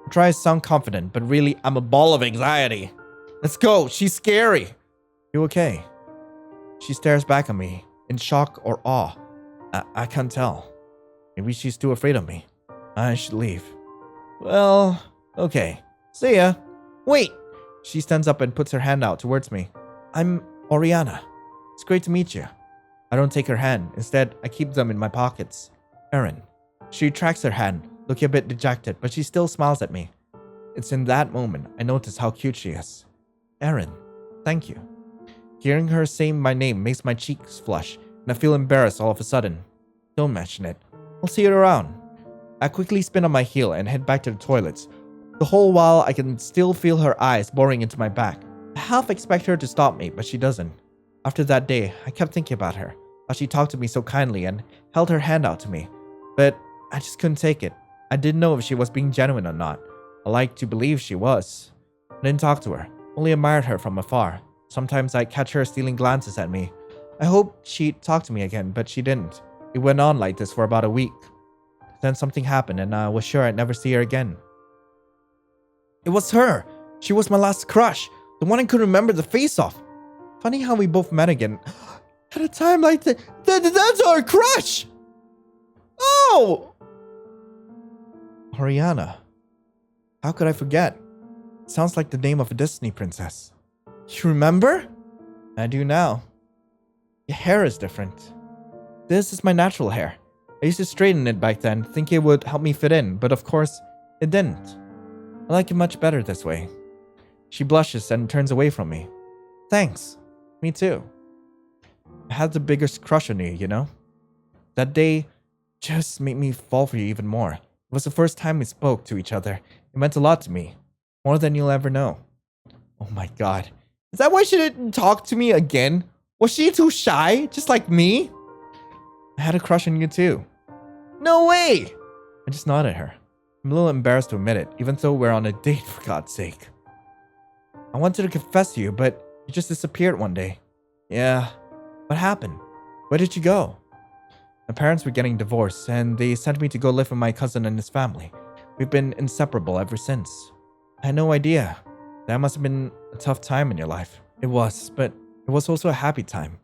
I try to sound confident, but really, I'm a ball of anxiety. Let's go. She's scary. You okay? She stares back at me in shock or awe. I can't tell. Maybe she's too afraid of me. I should leave. Well, okay. See ya. Wait. She stands up and puts her hand out towards me. I'm Oriana. It's great to meet you. I don't take her hand. Instead, I keep them in my pockets. Erin. She retracts her hand, looking a bit dejected, but she still smiles at me. It's in that moment I notice how cute she is. Erin. Thank you. Hearing her say my name makes my cheeks flush, and I feel embarrassed all of a sudden. Don't mention it. I'll see you around. I quickly spin on my heel and head back to the toilets. The whole while I can still feel her eyes boring into my back. I half expect her to stop me, but she doesn't. After that day, I kept thinking about her, how she talked to me so kindly and held her hand out to me. But I just couldn't take it. I didn't know if she was being genuine or not. I liked to believe she was. I didn't talk to her, only admired her from afar. Sometimes I'd catch her stealing glances at me. I hoped she'd talk to me again, but she didn't. It went on like this for about a week. Then something happened and I was sure I'd never see her again. It was her. She was my last crush. The one I could remember the face of. Funny how we both met again. At a time like that. That's our crush! Oh! Oriana. How could I forget? It sounds like the name of a Disney princess. You remember? I do now. Your hair is different. This is my natural hair. I used to straighten it back then, thinking it would help me fit in, but of course, it didn't. I like it much better this way. She blushes and turns away from me. Thanks. Me too. I had the biggest crush on you, you know? That day just made me fall for you even more. It was the first time we spoke to each other. It meant a lot to me. More than you'll ever know. Oh my god. Is that why she didn't talk to me again? Was she too shy? Just like me? I had a crush on you too. No way! I just nodded at her. I'm a little embarrassed to admit it, even though we're on a date, for God's sake. I wanted to confess to you, but you just disappeared one day. Yeah. What happened? Where did you go? My parents were getting divorced, and they sent me to go live with my cousin and his family. We've been inseparable ever since. I had no idea. That must have been a tough time in your life. It was, but it was also a happy time.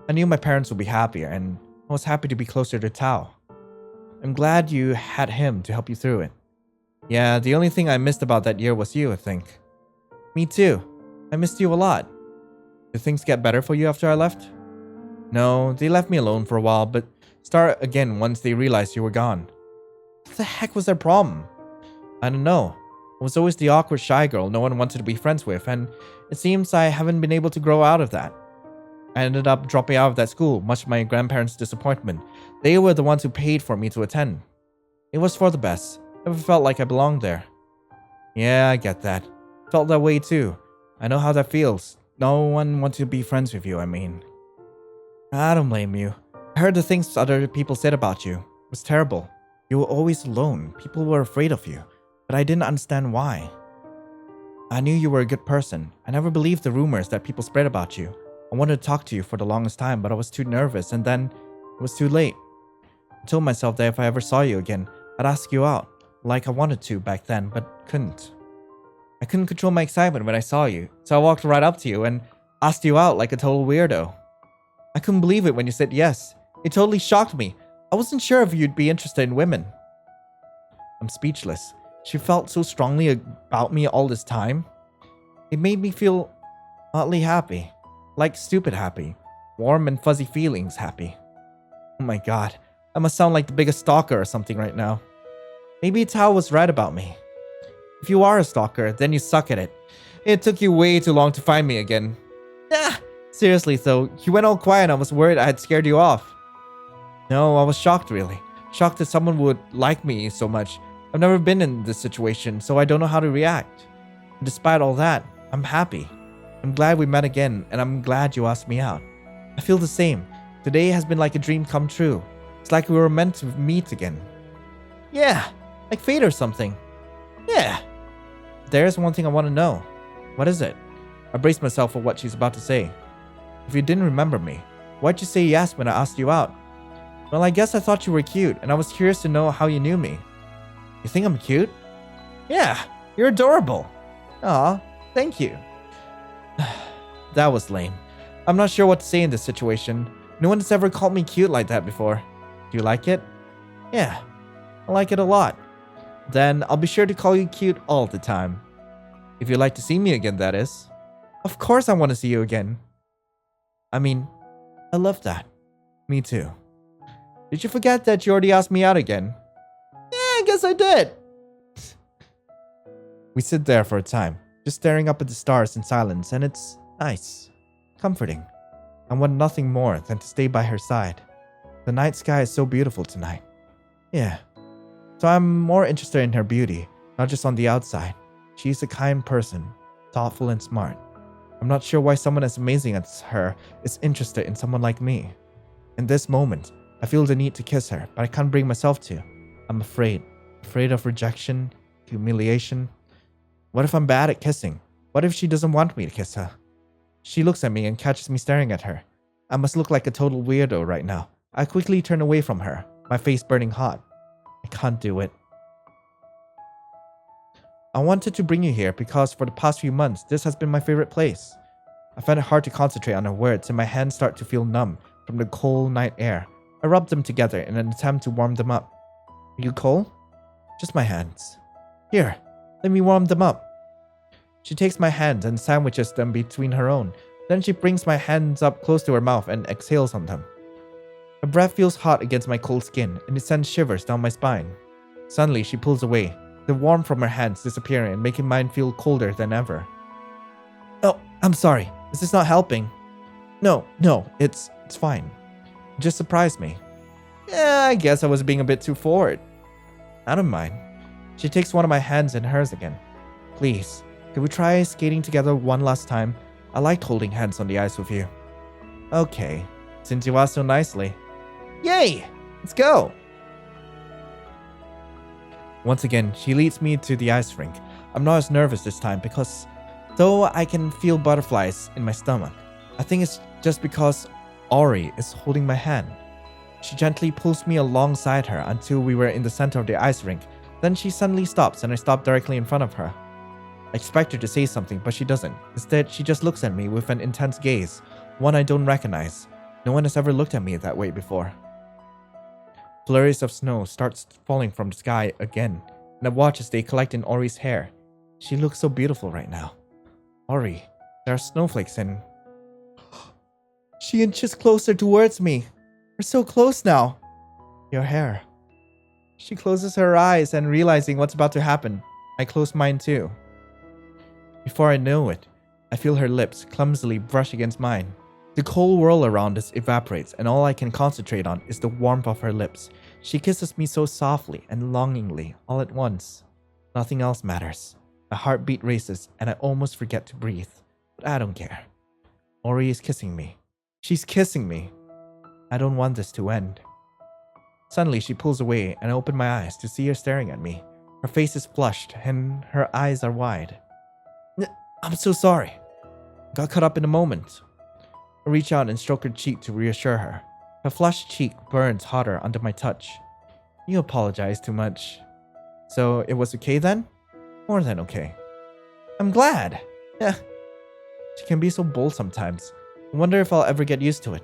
I knew my parents would be happier, and I was happy to be closer to Tao. I'm glad you had him to help you through it. Yeah, the only thing I missed about that year was you, I think. Me too. I missed you a lot. Did things get better for you after I left? No, they left me alone for a while, but started again once they realized you were gone. What the heck was their problem? I don't know. I was always the awkward shy girl no one wanted to be friends with, and it seems I haven't been able to grow out of that. I ended up dropping out of that school, much to my grandparents' disappointment. They were the ones who paid for me to attend. It was for the best. Never felt like I belonged there. Yeah, I get that. Felt that way too. I know how that feels. No one wants to be friends with you, I mean. I don't blame you. I heard the things other people said about you. It was terrible. You were always alone. People were afraid of you. But I didn't understand why. I knew you were a good person. I never believed the rumors that people spread about you. I wanted to talk to you for the longest time, but I was too nervous, and then it was too late. I told myself that if I ever saw you again, I'd ask you out, like I wanted to back then, but couldn't. I couldn't control my excitement when I saw you, so I walked right up to you and asked you out like a total weirdo. I couldn't believe it when you said yes. It totally shocked me. I wasn't sure if you'd be interested in women. I'm speechless. She felt so strongly about me all this time. It made me feel oddly happy. Like stupid happy. Warm and fuzzy feelings happy. Oh my god. I must sound like the biggest stalker or something right now. Maybe Tao was right about me. If you are a stalker, then you suck at it. It took you way too long to find me again. Seriously though, you went all quiet and I was worried I had scared you off. No, I was shocked really. Shocked that someone would like me so much. I've never been in this situation, so I don't know how to react. And despite all that, I'm happy. I'm glad we met again, and I'm glad you asked me out. I feel the same. Today has been like a dream come true. It's like we were meant to meet again. Yeah, like fate or something. Yeah. There's one thing I want to know. What is it? I braced myself for what she's about to say. If you didn't remember me, why'd you say yes when I asked you out? Well, I guess I thought you were cute, and I was curious to know how you knew me. You think I'm cute? Yeah, you're adorable. Aw, thank you. That was lame. I'm not sure what to say in this situation. No one has ever called me cute like that before. Do you like it? Yeah, I like it a lot. Then I'll be sure to call you cute all the time. If you'd like to see me again, that is. Of course I want to see you again. I mean, I love that. Me too. Did you forget that you already asked me out again? Yeah, I guess I did. We sit there for a time, just staring up at the stars in silence, and it's nice, comforting. I want nothing more than to stay by her side. The night sky is so beautiful tonight. Yeah. So I'm more interested in her beauty, not just on the outside. She's a kind person, thoughtful and smart. I'm not sure why someone as amazing as her is interested in someone like me. In this moment, I feel the need to kiss her, but I can't bring myself to. I'm afraid of rejection, humiliation. What if I'm bad at kissing? What if she doesn't want me to kiss her? She looks at me and catches me staring at her. I must look like a total weirdo right now. I quickly turn away from her, my face burning hot. I can't do it. I wanted to bring you here because for the past few months, this has been my favorite place. I find it hard to concentrate on her words and my hands start to feel numb from the cold night air. I rub them together in an attempt to warm them up. Are you cold? Just my hands. Here, let me warm them up. She takes my hands and sandwiches them between her own. Then she brings my hands up close to her mouth and exhales on them. Her breath feels hot against my cold skin and it sends shivers down my spine. Suddenly, she pulls away, the warmth from her hands disappearing and making mine feel colder than ever. Oh, I'm sorry. Is this not helping? No, it's fine. You just surprised me. Yeah, I guess I was being a bit too forward. I don't mind. She takes one of my hands in hers again. Please, could we try skating together one last time? I liked holding hands on the ice with you. Okay, since you asked so nicely. Yay! Let's go! Once again, she leads me to the ice rink. I'm not as nervous this time because though I can feel butterflies in my stomach, I think it's just because Ori is holding my hand. She gently pulls me alongside her until we were in the center of the ice rink. Then she suddenly stops and I stop directly in front of her. I expect her to say something, but she doesn't. Instead, she just looks at me with an intense gaze, one I don't recognize. No one has ever looked at me that way before. Flurries of snow starts falling from the sky again, and I watch as they collect in Ori's hair. She looks so beautiful right now. Ori, there are snowflakes and... She inches closer towards me. We're so close now. Your hair. She closes her eyes and realizing what's about to happen, I close mine too. Before I know it, I feel her lips clumsily brush against mine. The cold world around us evaporates and all I can concentrate on is the warmth of her lips. She kisses me so softly and longingly all at once. Nothing else matters. My heartbeat races and I almost forget to breathe. But I don't care. Ori is kissing me. She's kissing me. I don't want this to end. Suddenly she pulls away and I open my eyes to see her staring at me. Her face is flushed and her eyes are wide. I'm so sorry. Got caught up in a moment. I reach out and stroke her cheek to reassure her. Her flushed cheek burns hotter under my touch. You apologize too much. So it was okay then? More than okay. I'm glad. Yeah. She can be so bold sometimes. I wonder if I'll ever get used to it.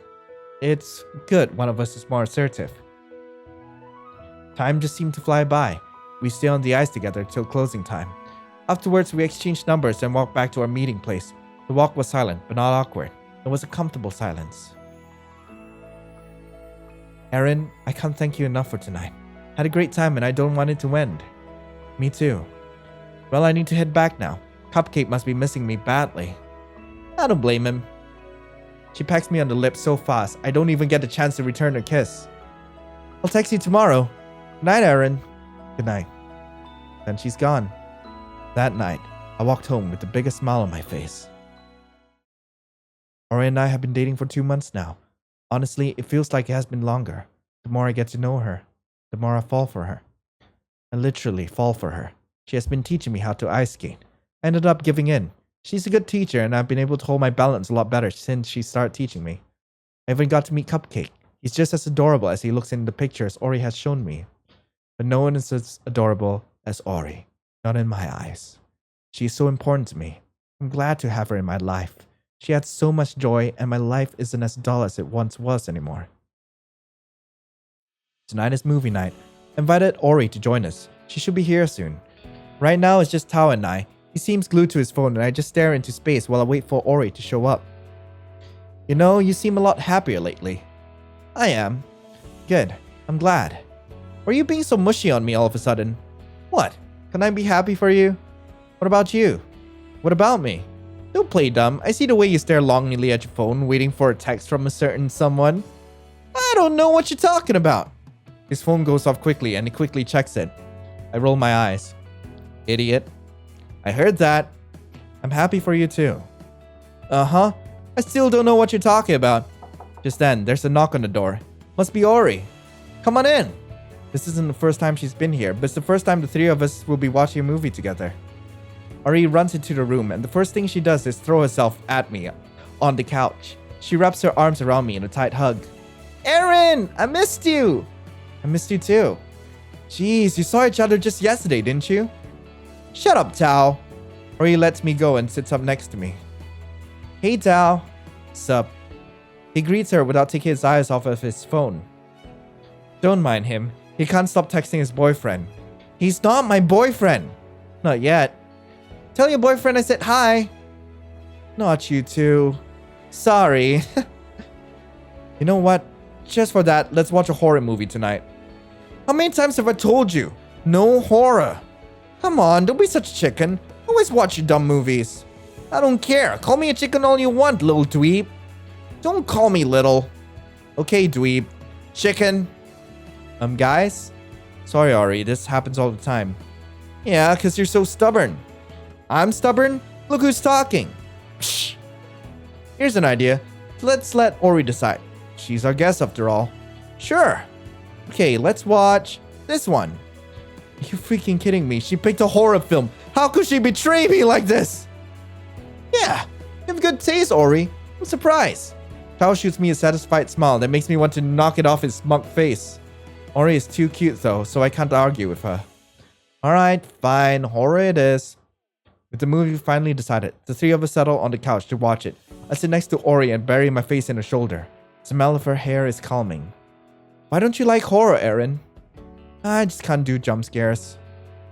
It's good one of us is more assertive. Time just seemed to fly by. We stay on the ice together till closing time. Afterwards, we exchanged numbers and walked back to our meeting place. The walk was silent, but not awkward. It was a comfortable silence. Erin, I can't thank you enough for tonight. Had a great time and I don't want it to end. Me too. Well, I need to head back now. Cupcake must be missing me badly. I don't blame him. She pecks me on the lips so fast, I don't even get a chance to return her kiss. I'll text you tomorrow. Good night, Erin. Good night. Then she's gone. That night, I walked home with the biggest smile on my face. Ori and I have been dating for 2 months now. Honestly, it feels like it has been longer. The more I get to know her, the more I fall for her. I literally fall for her. She has been teaching me how to ice skate. I ended up giving in. She's a good teacher and I've been able to hold my balance a lot better since she started teaching me. I even got to meet Cupcake. He's just as adorable as he looks in the pictures Ori has shown me. But no one is as adorable as Ori. Not in my eyes. She is so important to me. I'm glad to have her in my life. She adds so much joy and my life isn't as dull as it once was anymore. Tonight is movie night. I invited Ori to join us. She should be here soon. Right now it's just Tao and I. He seems glued to his phone and I just stare into space while I wait for Ori to show up. You know, you seem a lot happier lately. I am. Good. I'm glad. Why are you being so mushy on me all of a sudden? What? Can I be happy for you? What about you? What about me? Don't play dumb. I see the way you stare longingly at your phone, waiting for a text from a certain someone. I don't know what you're talking about. His phone goes off quickly and he quickly checks it. I roll my eyes. Idiot. I heard that. I'm happy for you too. Uh-huh. I still don't know what you're talking about. Just then, there's a knock on the door. Must be Ori. Come on in. This isn't the first time she's been here, but it's the first time the three of us will be watching a movie together. Ori runs into the room and the first thing she does is throw herself at me on the couch. She wraps her arms around me in a tight hug. Erin, I missed you. I missed you too. Jeez, you saw each other just yesterday, didn't you? Shut up, Tao. Ori lets me go and sits up next to me. Hey, Tao. Sup? He greets her without taking his eyes off of his phone. Don't mind him. He can't stop texting his boyfriend. He's not my boyfriend. Not yet. Tell your boyfriend I said hi. Not you too. Sorry. You know what? Just for that, let's watch a horror movie tonight. How many times have I told you? No horror. Come on, don't be such a chicken. Always watch your dumb movies. I don't care. Call me a chicken all you want, little dweeb. Don't call me little. Okay, dweeb. Chicken. Guys? Sorry, Ori, this happens all the time. Yeah, because you're so stubborn. I'm stubborn? Look who's talking. Psh. Here's an idea. Let's let Ori decide. She's our guest after all. Sure. Okay, let's watch this one. Are you freaking kidding me? She picked a horror film. How could she betray me like this? Yeah, you have good taste, Ori. I'm surprised. Kao shoots me a satisfied smile that makes me want to knock it off his smug face. Ori is too cute though, so I can't argue with her. Alright, fine, horror it is. With the movie finally decided, the three of us settle on the couch to watch it. I sit next to Ori and bury my face in her shoulder. The smell of her hair is calming. Why don't you like horror, Aaron? I just can't do jump scares.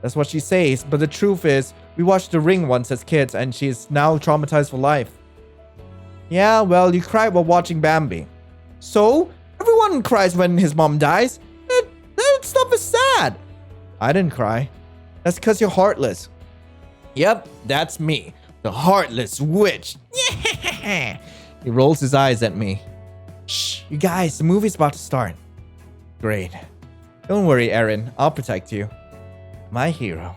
That's what she says, but the truth is, we watched The Ring once as kids and she's now traumatized for life. Yeah, well, you cried while watching Bambi. So? Everyone cries when his mom dies. That stuff is sad. I didn't cry. That's because you're heartless. Yep, that's me. The heartless witch. He rolls his eyes at me. Shh, you guys, the movie's about to start. Great. Don't worry, Aaron. I'll protect you. My hero.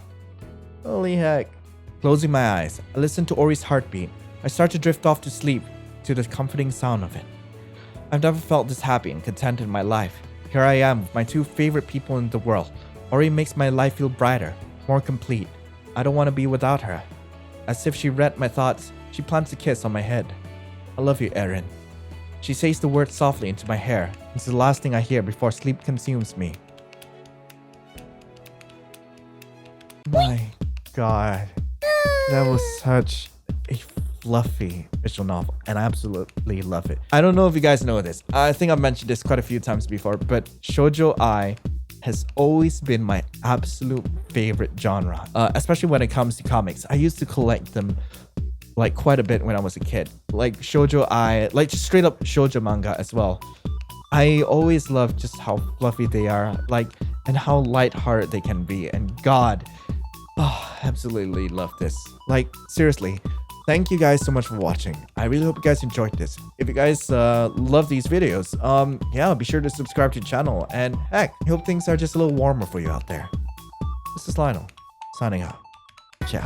Holy heck. Closing my eyes, I listen to Ori's heartbeat. I start to drift off to sleep to the comforting sound of it. I've never felt this happy and content in my life. Here I am with my two favorite people in the world. Ori makes my life feel brighter, more complete. I don't want to be without her. As if she read my thoughts, she plants a kiss on my head. I love you, Aaron. She says the word softly into my hair. It's the last thing I hear before sleep consumes me. My God. That was such a fluffy visual novel, and I absolutely love it. I don't know if you guys know this. I think I've mentioned this quite a few times before, but Shoujo Ai has always been my absolute favorite genre, especially when it comes to comics. I used to collect them like quite a bit when I was a kid. Like Shoujo Ai, like just straight up shoujo manga as well. I always love just how fluffy they are, like, and how lighthearted they can be. And God, oh, absolutely love this. Like, seriously, thank you guys so much for watching. I really hope you guys enjoyed this. If you guys love these videos, yeah, be sure to subscribe to the channel. And heck, I hope things are just a little warmer for you out there. This is Lionel, signing out. Ciao.